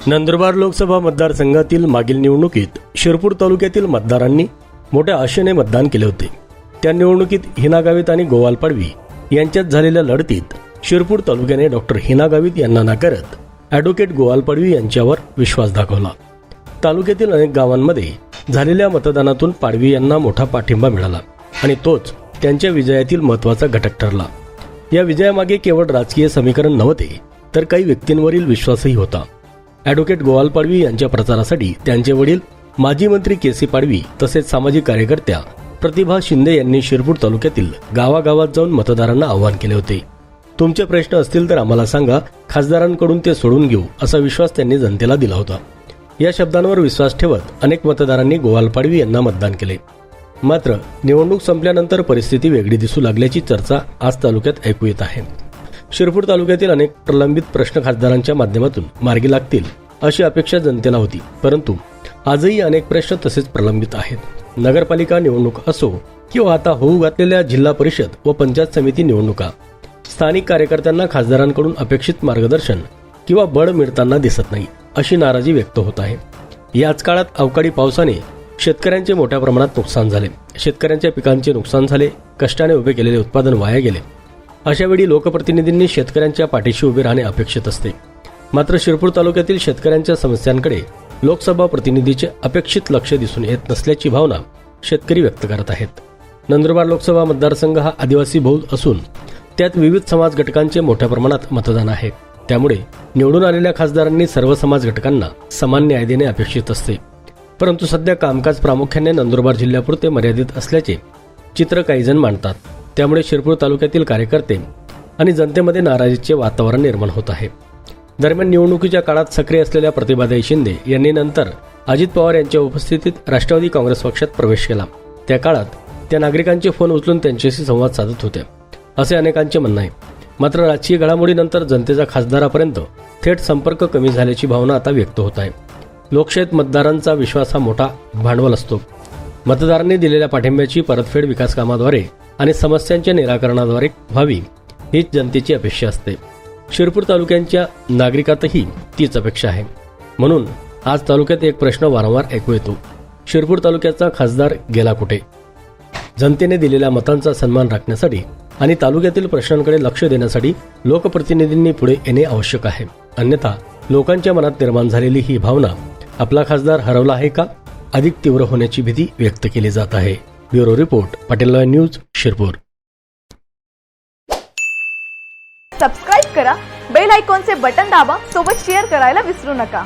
नंदुरबार लोकसभा मतदारसंघातील मागील निवडणुकीत शिरपूर तालुक्यातील मतदारांनी मोठ्या आशेने मतदान केले होते। त्या निवडणुकीत हिना गावित आणि गोवाल पाडवी यांच्यात झालेल्या लढतीत शिरपूर तालुक्याने डॉक्टर हिना गावित यांना नाकारत ॲडव्होकेट गोवाल पाडवी यांच्यावर विश्वास दाखवला। तालुक्यातील अनेक गावांमध्ये झालेल्या मतदानातून पाडवी यांना मोठा पाठिंबा मिळाला आणि तोच त्यांच्या विजयातील महत्त्वाचा घटक ठरला। या विजयामागे केवळ राजकीय समीकरण नव्हते, तर काही व्यक्तींवरील विश्वासही होता। ॲडव्होकेट गोवाल पाडवी यांच्या प्रचारासाठी त्यांचे वडील माजी मंत्री के.सी. पाडवी तसेच सामाजिक कार्यकर्त्या प्रतिभा शिंदे यांनी शिरपूर तालुक्यातील गावागावात जाऊन मतदारांना आवाहन केले होते। तुमचे प्रश्न असतील तर आम्हाला सांगा, खासदारांकडून ते सोडून घेऊ, असा विश्वास त्यांनी जनतेला दिला होता। या शब्दांवर विश्वास ठेवत अनेक मतदारांनी गोवाल पाडवी यांना मतदान केले। मात्र निवडणूक संपल्यानंतर परिस्थिती वेगळी दिसू लागल्याची चर्चा आज तालुक्यात ऐकू येत आहे। शिरपूर तालुक्यातील अनेक प्रलंबित प्रश्न खासदारांच्या माध्यमातून मार्गी लागतील अशी अपेक्षा जनतेला होती, परंतु आजही अनेक प्रश्न तसेच प्रलंबित आहेत। नगरपालिका निवडणूक असो किंवा आता होऊ घातलेल्या जिल्हा परिषद व पंचायत समिती निवडणुका, स्थानिक कार्यकर्त्यांना खासदारांकडून अपेक्षित मार्गदर्शन किंवा बळ मिळताना दिसत नाही, अशी नाराजी व्यक्त होत आहे। याच काळात अवकाळी पावसाने शेतकऱ्यांचे मोठ्या प्रमाणात नुकसान झाले, शेतकऱ्यांच्या पिकांचे नुकसान झाले, कष्टाने उभे केलेले उत्पादन वाया गेले। अशावेळी लोकप्रतिनिधींनी शेतकऱ्यांच्या पाठीशी उभे राहणे अपेक्षित असते। मात्र शिरपूर तालुक्यातील शेतकऱ्यांच्या समस्यांकडे लोकसभा प्रतिनिधीचे अपेक्षित लक्ष दिसून येत नसल्याची भावना शेतकरी व्यक्त करत आहेत। नंदुरबार लोकसभा मतदारसंघ हा आदिवासी बहुल असून त्यात विविध समाज घटकांचे मोठ्या प्रमाणात मतदान आहे। त्यामुळे निवडून आलेल्या खासदारांनी सर्व समाज घटकांना समान न्याय देणे अपेक्षित असते, परंतु सध्या कामकाज प्रामुख्याने नंदुरबार जिल्ह्यापुरते मर्यादित असल्याचे चित्र काहीजण मांडतात। त्यामुळे शिरपूर तालुक्यातील कार्यकर्ते आणि जनतेमध्ये नाराजीचे वातावरण निर्माण होत आहे। दरम्यान निवडणुकीच्या काळात सक्रिय असलेल्या प्रतिभाताई शिंदे यांनी नंतर अजित पवार यांच्या उपस्थितीत राष्ट्रवादी काँग्रेस पक्षात प्रवेश केला। त्या काळात त्या नागरिकांचे फोन उचलून त्यांच्याशी संवाद साधत होत्या, असे अनेकांचे म्हणणे आहे। मात्र राजकीय घडामोडीनंतर जनतेचा खासदारापर्यंत थेट संपर्क कमी झाल्याची भावना आता व्यक्त होत आहे। लोकशाहीत मतदारांचा विश्वास हा मोठा भांडवल असतो। मतदारांनी दिलेल्या पाठिंब्याची परतफेड विकास कामाद्वारे आणि समस्यांच्या निराकरणाद्वारे व्हावी, हीच जनतेची अपेक्षा असते। शिरपूर तालुक्यांच्या नागरिकातही तीच अपेक्षा आहे। म्हणून आज तालुक्यात एक प्रश्न वारंवार ऐकू येतो, शिरपूर तालुक्याचा खासदार गेला कुठे? जनतेने दिलेल्या मतांचा सन्मान राखण्यासाठी आणि तालुक्यातील प्रश्नांकडे लक्ष देण्यासाठी लोकप्रतिनिधींनी पुढे येणे आवश्यक आहे। अन्यथा लोकांच्या मनात निर्माण झालेली ही भावना आपला खासदार हरवला आहे का, अधिक तीव्र होण्याची भीती व्यक्त केली जात आहे। ब्युरो रिपोर्ट, पटेल लॉय न्यूज, शिरपूर। सबस्क्राइब करा, बेल आयकॉनचे बटन दाबा, सोबत शेअर करायला विसरू नका।